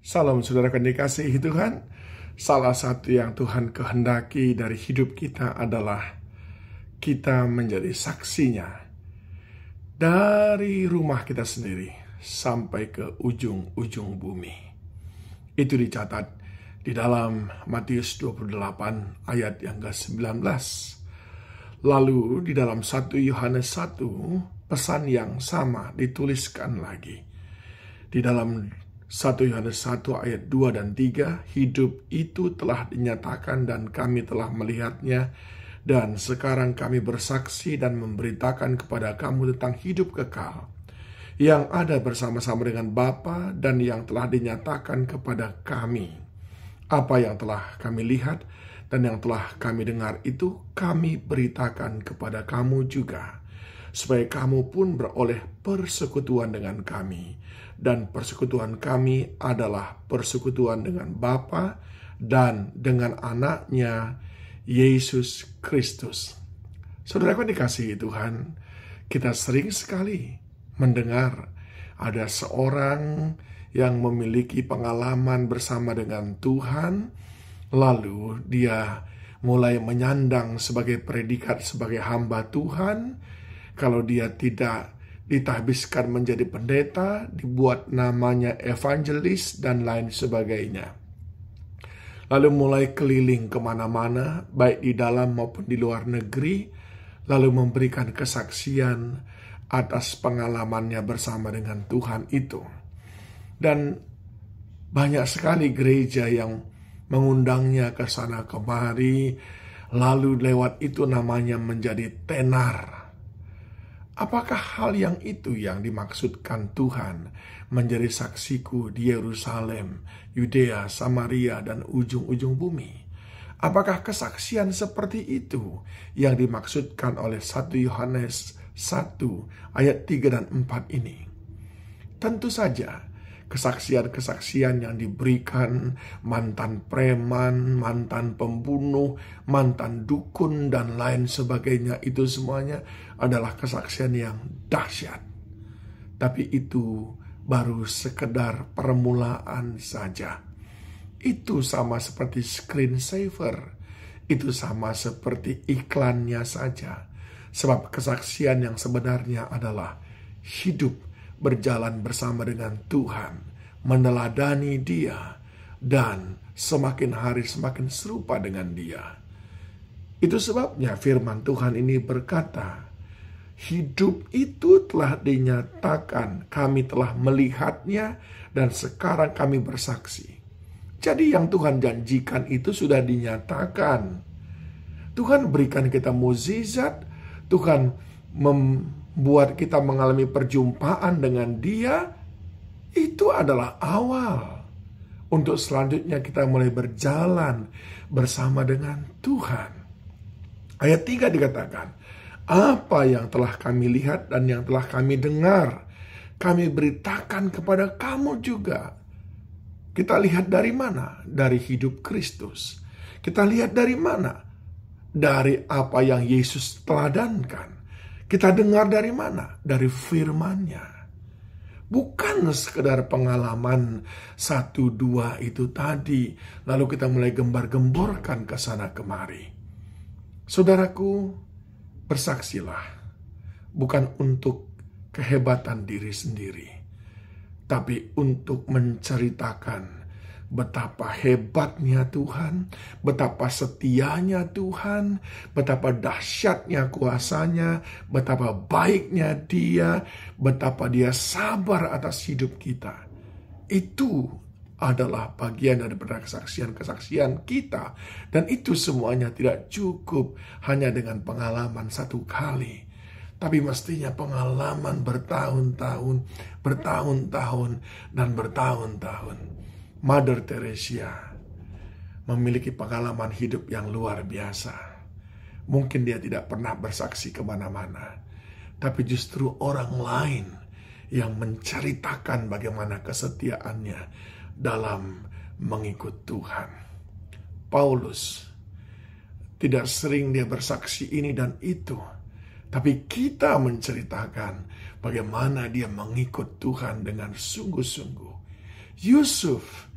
Salam saudara dikasihi Tuhan. Salah satu yang Tuhan kehendaki dari hidup kita adalah kita menjadi saksinya dari rumah kita sendiri sampai ke ujung-ujung bumi. Itu dicatat di dalam Matius 28 ayat yang ke-19. Lalu di dalam 1 Yohanes 1 pesan yang sama dituliskan lagi. Di dalam 1 Yohanes 1 ayat 2 dan 3, hidup itu telah dinyatakan dan kami telah melihatnya, dan sekarang kami bersaksi dan memberitakan kepada kamu tentang hidup kekal yang ada bersama-sama dengan Bapa dan yang telah dinyatakan kepada kami. Apa yang telah kami lihat dan yang telah kami dengar itu kami beritakan kepada kamu juga, supaya kamu pun beroleh persekutuan dengan kami. Dan persekutuan kami adalah persekutuan dengan Bapa dan dengan anaknya Yesus Kristus. Saudaraku dikasihi Tuhan, kita sering sekali mendengar ada seorang yang memiliki pengalaman bersama dengan Tuhan, lalu dia mulai menyandang sebagai predikat sebagai hamba Tuhan. Kalau dia tidak ditahbiskan menjadi pendeta, dibuat namanya evangelis dan lain sebagainya. Lalu mulai keliling kemana-mana, baik di dalam maupun di luar negeri, lalu memberikan kesaksian atas pengalamannya bersama dengan Tuhan itu. Dan banyak sekali gereja yang mengundangnya ke sana kemari, lalu lewat itu namanya menjadi tenar. Apakah hal yang itu yang dimaksudkan Tuhan menjadi saksiku di Yerusalem, Yudea, Samaria, dan ujung-ujung bumi? Apakah kesaksian seperti itu yang dimaksudkan oleh 1 Yohanes 1 ayat 3 dan 4 ini? Tentu saja kesaksian-kesaksian yang diberikan mantan preman, mantan pembunuh, mantan dukun, dan lain sebagainya, itu semuanya adalah kesaksian yang dahsyat. Tapi itu baru sekedar permulaan saja. Itu sama seperti screensaver, itu sama seperti iklannya saja. Sebab kesaksian yang sebenarnya adalah hidup berjalan bersama dengan Tuhan, meneladani Dia, dan semakin hari semakin serupa dengan Dia. Itu sebabnya firman Tuhan ini berkata, hidup itu telah dinyatakan, kami telah melihatnya, dan sekarang kami bersaksi. Jadi yang Tuhan janjikan itu sudah dinyatakan. Tuhan berikan kita mukjizat, Tuhan membuat kita mengalami perjumpaan dengan Dia. Itu adalah awal untuk selanjutnya kita mulai berjalan bersama dengan Tuhan. Ayat 3 dikatakan, apa yang telah kami lihat dan yang telah kami dengar, kami beritakan kepada kamu juga. Kita lihat dari mana? Dari hidup Kristus. Kita lihat dari mana? Dari apa yang Yesus teladankan. Kita dengar dari mana? Dari firman-Nya. Bukan sekedar pengalaman 1-2 itu tadi, lalu kita mulai gembar-gemborkan ke sana kemari. Saudaraku, bersaksilah. Bukan untuk kehebatan diri sendiri, tapi untuk menceritakan betapa hebatnya Tuhan, betapa setianya Tuhan, betapa dahsyatnya kuasanya, betapa baiknya Dia, betapa Dia sabar atas hidup kita. Itu adalah bagian daripada kesaksian-kesaksian kita. Dan itu semuanya tidak cukup hanya dengan pengalaman satu kali, tapi mestinya pengalaman bertahun-tahun, dan bertahun-tahun. Mother Teresa memiliki pengalaman hidup yang luar biasa. Mungkin dia tidak pernah bersaksi kemana-mana, tapi justru orang lain yang menceritakan bagaimana kesetiaannya dalam mengikut Tuhan. Paulus tidak sering dia bersaksi ini dan itu, tapi kita menceritakan bagaimana dia mengikut Tuhan dengan sungguh-sungguh. Yusuf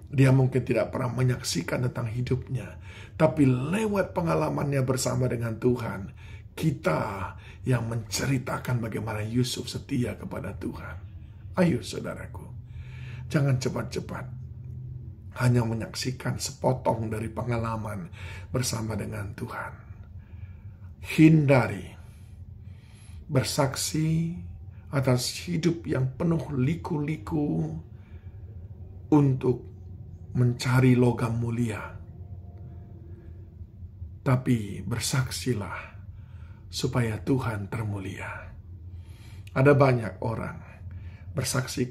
Dia mungkin tidak pernah menyaksikan tentang hidupnya, tapi lewat pengalamannya bersama dengan Tuhan, kita yang menceritakan bagaimana Yusuf setia kepada Tuhan. Ayo saudaraku, jangan cepat-cepat hanya menyaksikan sepotong dari pengalaman bersama dengan Tuhan. Hindari bersaksi atas hidup yang penuh liku-liku untuk mencari logam mulia. Tapi bersaksilah supaya Tuhan termulia. Ada banyak orang bersaksi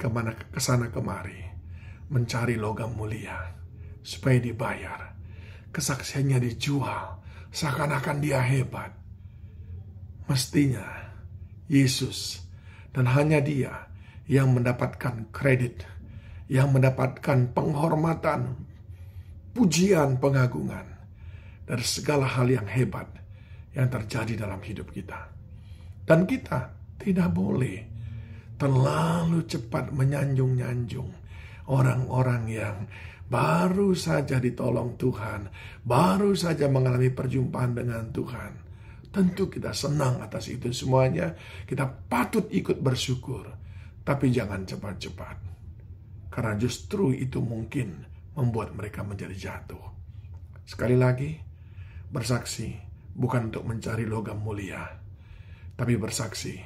kesana kemari, mencari logam mulia supaya dibayar. Kesaksiannya dijual, seakan-akan dia hebat. Mestinya Yesus dan hanya Dia yang mendapatkan kredit, yang mendapatkan penghormatan, pujian, pengagungan dari segala hal yang hebat yang terjadi dalam hidup kita. Dan kita tidak boleh terlalu cepat menyanjung-nyanjung orang-orang yang baru saja ditolong Tuhan, baru saja mengalami perjumpaan dengan Tuhan. Tentu kita senang atas itu semuanya, kita patut ikut bersyukur, tapi jangan cepat-cepat. Karena justru itu mungkin membuat mereka menjadi jatuh. Sekali lagi, bersaksi bukan untuk mencari logam mulia, tapi bersaksi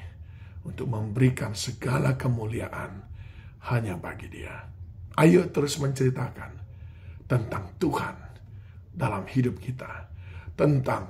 untuk memberikan segala kemuliaan hanya bagi Dia. Ayo terus menceritakan tentang Tuhan dalam hidup kita, tentang